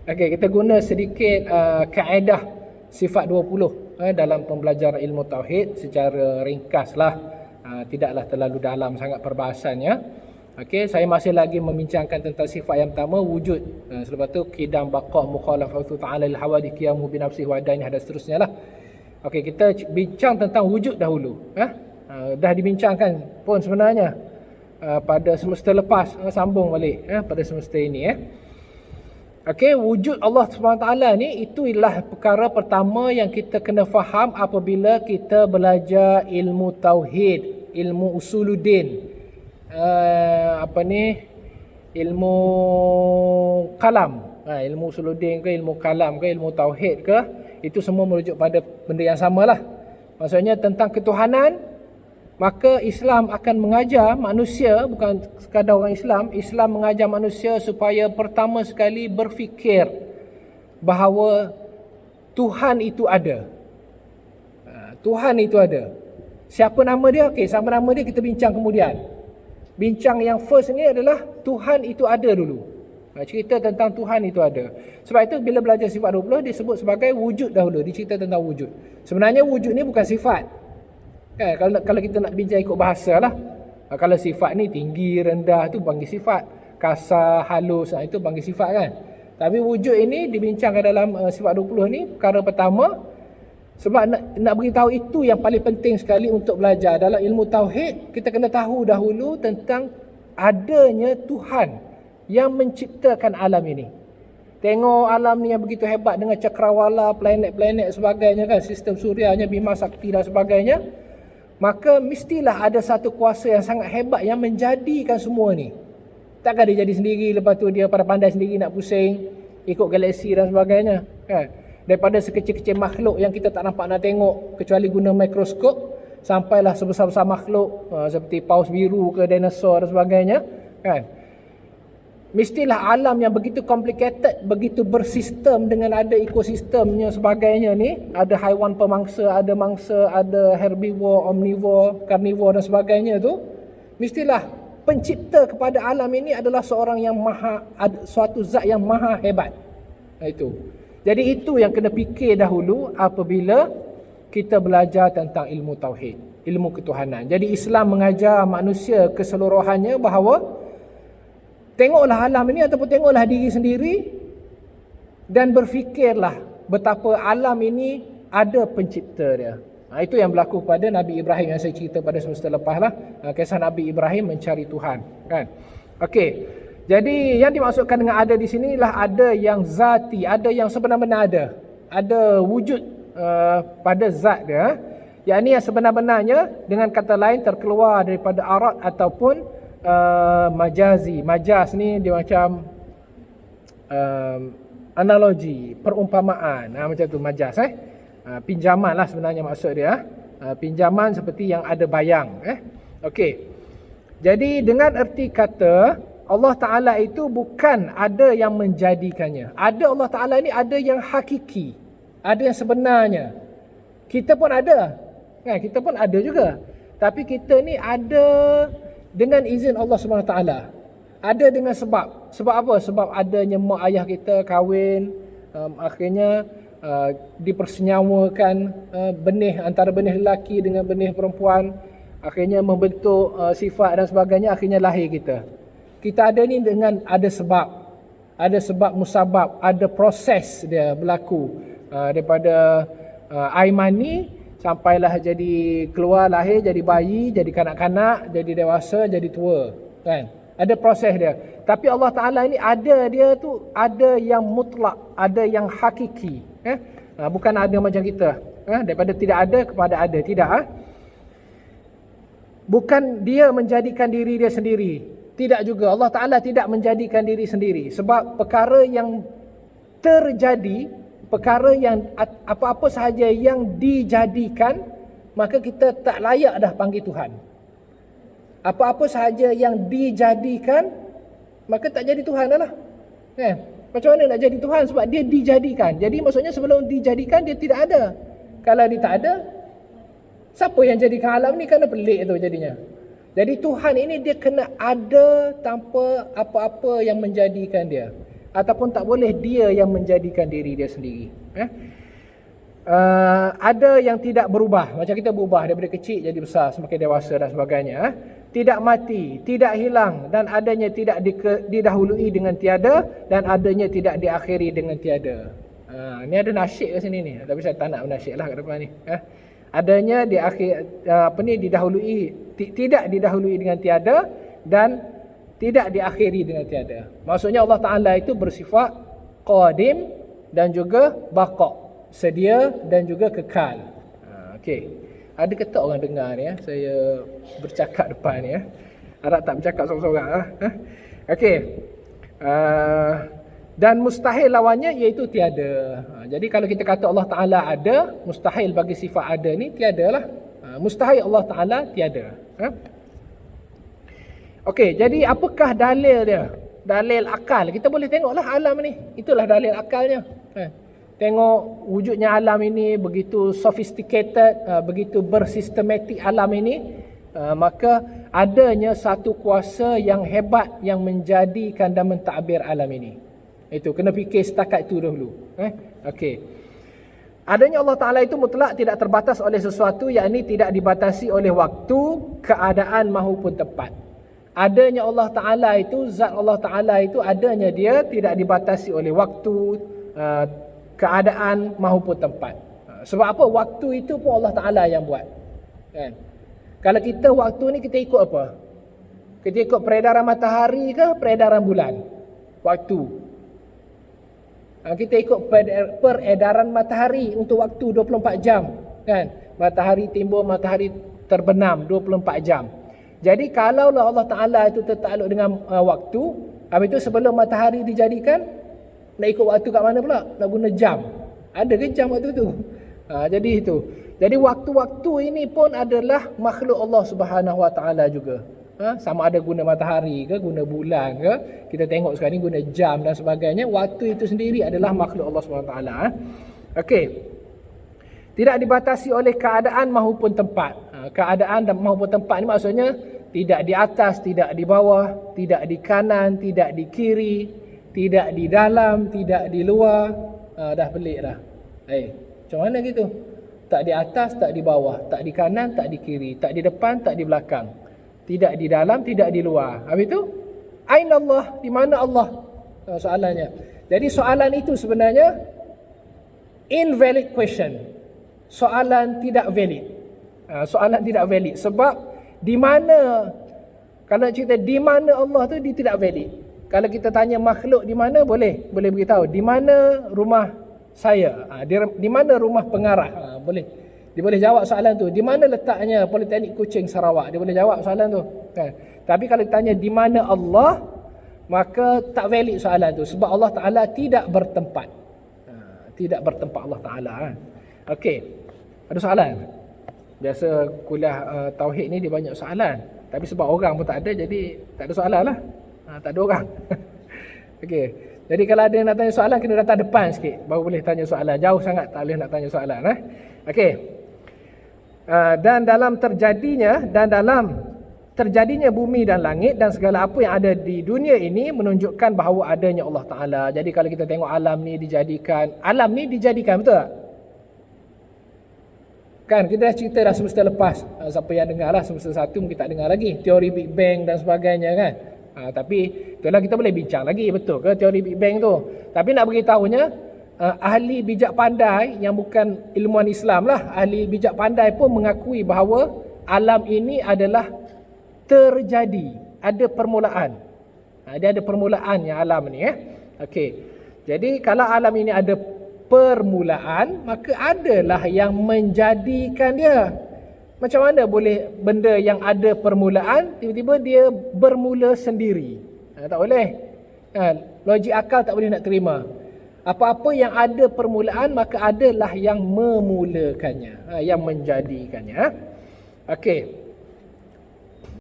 Okey, kita guna sedikit kaedah sifat 20 dalam pembelajaran ilmu tauhid secara ringkaslah. Tidaklah terlalu dalam sangat perbahasannya. Okey, saya masih lagi membincangkan tentang sifat yang pertama, wujud. Selepas tu qidam baqa mukhalafatu ta'ala lil hawadith qiyamu bi nafsihi wa daini dan seterusnya lah. Okey, kita bincang tentang wujud dahulu. Dah dibincangkan pun sebenarnya pada semester lepas. Sambung balik pada semester ini. Okey, wujud Allah SWT ni itu ialah perkara pertama yang kita kena faham apabila kita belajar ilmu tauhid, ilmu usuluddin. Ilmu kalam. Ilmu usuluddin ke, ilmu kalam ke, ilmu tauhid ke, itu semua merujuk pada benda yang samalah. Maksudnya tentang ketuhanan. Maka Islam akan mengajar manusia, bukan sekadar orang Islam mengajar manusia supaya pertama sekali berfikir bahawa Tuhan itu ada. Tuhan itu ada. Siapa nama dia? Okey, siapa nama dia kita bincang kemudian. Bincang yang first ni adalah Tuhan itu ada dulu. Cerita tentang Tuhan itu ada. Sebab itu bila belajar sifat 20 disebut sebagai wujud dahulu, dicerita tentang wujud. Sebenarnya wujud ni bukan sifat. Kalau kita nak bincang ikut bahasa lah, kalau sifat ni tinggi, rendah tu panggil sifat, kasar, halus itu panggil sifat kan. Tapi wujud ini dibincangkan dalam sifat 20 ni perkara pertama. Sebab nak beritahu itu yang paling penting sekali untuk belajar. Dalam ilmu tauhid kita kena tahu dahulu tentang adanya Tuhan yang menciptakan alam ini. Tengok alam ni yang begitu hebat dengan cakrawala, planet-planet sebagainya kan, sistem surianya, bima sakti dan sebagainya. Maka mestilah ada satu kuasa yang sangat hebat yang menjadikan semua ni. Takkan dia jadi sendiri, lepas tu dia pada pandai sendiri nak pusing ikut galaksi dan sebagainya kan. Daripada sekecil-kecil makhluk yang kita tak nampak nak tengok kecuali guna mikroskop, sampailah sebesar-besar makhluk seperti paus biru ke, dinosaur dan sebagainya kan. Mestilah alam yang begitu complicated, begitu bersistem dengan ada ekosistemnya sebagainya ni, ada haiwan pemangsa, ada mangsa, ada herbivore, omnivore, karnivore dan sebagainya tu, mestilah pencipta kepada alam ini adalah seorang yang suatu zat yang maha hebat. Itu. Jadi itu yang kena fikir dahulu apabila kita belajar tentang ilmu tauhid, ilmu ketuhanan. Jadi Islam mengajar manusia keseluruhannya bahawa tengoklah alam ini ataupun tengoklah diri sendiri dan berfikirlah betapa alam ini ada pencipta dia. Itu yang berlaku pada Nabi Ibrahim yang saya cerita pada semester lepas lah. Kisah Nabi Ibrahim mencari Tuhan kan. Okey. Jadi yang dimaksudkan dengan ada di sinilah ada yang zati, ada yang sebenar-benar ada. Ada wujud pada zat dia. Yang ini yang sebenar-benarnya, dengan kata lain terkeluar daripada arat ataupun majazi. Majaz ni dia macam analogi, perumpamaan, macam tu majaz pinjaman lah sebenarnya maksud dia. Pinjaman seperti yang ada bayang. Okey. Jadi dengan erti kata Allah Ta'ala itu bukan ada yang menjadikannya. Ada Allah Ta'ala ni ada yang hakiki, ada yang sebenarnya. Kita pun ada kan? Kita pun ada juga. Tapi kita ni ada dengan izin Allah SWT. Ada dengan sebab. Sebab apa? Sebab adanya mak ayah kita kahwin, akhirnya dipersenyawakan benih antara benih lelaki dengan benih perempuan, akhirnya membentuk sifat dan sebagainya, akhirnya lahir kita. Kita ada ni dengan ada sebab. Ada sebab musabab, ada proses dia berlaku. Daripada air mani sampailah jadi keluar, lahir, jadi bayi, jadi kanak-kanak, jadi dewasa, jadi tua kan. Ada proses dia. Tapi Allah Ta'ala ni ada dia tu, ada yang mutlak, ada yang hakiki. Bukan ada macam kita. Daripada tidak ada kepada ada. Tidak. Bukan dia menjadikan diri dia sendiri. Tidak juga. Allah Ta'ala tidak menjadikan diri sendiri. Sebab perkara yang terjadi, perkara yang apa-apa sahaja yang dijadikan, maka kita tak layak dah panggil Tuhan. Apa-apa sahaja yang dijadikan, maka tak jadi Tuhan dah lah. Macam mana nak jadi Tuhan? Sebab dia dijadikan. Jadi maksudnya sebelum dijadikan dia tidak ada. Kalau dia tak ada, siapa yang jadikan alam ni? Kan pelik tu jadinya. Jadi Tuhan ini dia kena ada tanpa apa-apa yang menjadikan dia. ataupun tak boleh dia yang menjadikan diri dia sendiri. Ada yang tidak berubah, macam kita berubah daripada kecil jadi besar, semakin dewasa dan sebagainya. Tidak mati, tidak hilang, dan adanya tidak didahului dengan tiada, dan adanya tidak diakhiri dengan tiada. Ni ada nasyid kat sini ni, tapi saya tak nak nasyid lah kat depan ni. Adanya didahului, tidak didahului dengan tiada, dan tidak diakhiri dengan tiada. Maksudnya Allah Ta'ala itu bersifat qadim dan juga baqa', sedia dan juga kekal. Okey. Ada ke tak orang dengar ni saya bercakap depan ni Harap tak bercakap seorang-seorang Okey. Dan mustahil lawannya iaitu tiada. Jadi kalau kita kata Allah Ta'ala ada, mustahil bagi sifat ada ni tiadalah. Mustahil Allah Ta'ala tiada. Okey, jadi apakah dalil dia? Dalil akal. Kita boleh tengoklah alam ni. Itulah dalil akalnya. Tengok wujudnya alam ini begitu sophisticated, begitu bersistematik alam ini, maka adanya satu kuasa yang hebat yang menjadikan dan mentadbir alam ini. Itu kena fikir setakat itu dahulu. Okey. Adanya Allah Ta'ala itu mutlak, tidak terbatas oleh sesuatu, yakni tidak dibatasi oleh waktu, keadaan maupun tempat. Adanya Allah Ta'ala itu, zat Allah Ta'ala itu adanya dia tidak dibatasi oleh waktu, keadaan maupun tempat. Sebab apa? Waktu itu pun Allah Ta'ala yang buat. Kan? Kalau kita waktu ni kita ikut apa? Kita ikut peredaran matahari ke peredaran bulan? Waktu. Kita ikut peredaran matahari untuk waktu 24 jam. Kan? Matahari timbul, matahari terbenam 24 jam. Jadi kalaulah Allah Ta'ala itu tertakluk dengan waktu, habis itu sebelum matahari dijadikan, nak ikut waktu kat mana pula? Nak guna jam. Ada ke jam waktu tu? Jadi itu. Jadi waktu-waktu ini pun adalah makhluk Allah Subhanahu Wa Ta'ala juga. Sama ada guna matahari ke, guna bulan ke. Kita tengok sekarang ni guna jam dan sebagainya. Waktu itu sendiri adalah makhluk Allah Subhanahu Wa Ta'ala. Okey. Tidak dibatasi oleh keadaan maupun tempat. Keadaan dan maupun tempat ni maksudnya tidak di atas, tidak di bawah, tidak di kanan, tidak di kiri, tidak di dalam, tidak di luar. Dah pelik dah. Macam mana gitu? Tak di atas, tak di bawah, tak di kanan, tak di kiri, tak di depan, tak di belakang. Tidak di dalam, tidak di luar. Habis itu, aina Allah? Di mana Allah? Soalannya. Jadi soalan itu sebenarnya invalid question. Soalan tidak valid. Soalan tidak valid. Sebab di mana, kalau cerita di mana Allah tu, dia tidak valid. Kalau kita tanya makhluk di mana, boleh beritahu. Di mana rumah saya? Di mana rumah pengarah? Boleh. Dia boleh jawab soalan tu. Di mana letaknya Politeknik Kuching Sarawak? Dia boleh jawab soalan tu. Tapi kalau ditanya di mana Allah, maka tak valid soalan tu. Sebab Allah Ta'ala tidak bertempat. Tidak bertempat Allah Ta'ala. Okey. Ada soalan? Biasa kuliah tauhid ni dia banyak soalan. Tapi sebab orang pun tak ada, jadi tak ada soalan lah. Tak ada orang. Okey. Jadi kalau ada yang nak tanya soalan, kena datang depan sikit baru boleh tanya soalan. Jauh sangat tak boleh nak tanya soalan. Okey. Dan dalam terjadinya bumi dan langit dan segala apa yang ada di dunia ini menunjukkan bahawa adanya Allah Ta'ala. Jadi kalau kita tengok alam ni dijadikan, betul tak? Kan kita dah cerita dah semester lepas. Siapa yang dengar lah semester 1 mungkin tak dengar lagi. Teori Big Bang dan sebagainya kan. Tapi itulah kita boleh bincang lagi, betul ke teori Big Bang tu. Tapi nak beritahunya, ahli bijak pandai yang bukan ilmuwan Islam lah, ahli bijak pandai pun mengakui bahawa alam ini adalah terjadi, ada permulaan. Dia ada permulaan yang alam ni. Okey. Jadi kalau alam ini ada permulaan, maka adalah yang menjadikan dia. Macam mana boleh benda yang ada permulaan tiba-tiba dia bermula sendiri? Tak boleh. Logik akal tak boleh nak terima. Apa-apa yang ada permulaan maka adalah yang memulakannya, yang menjadikannya. Okey.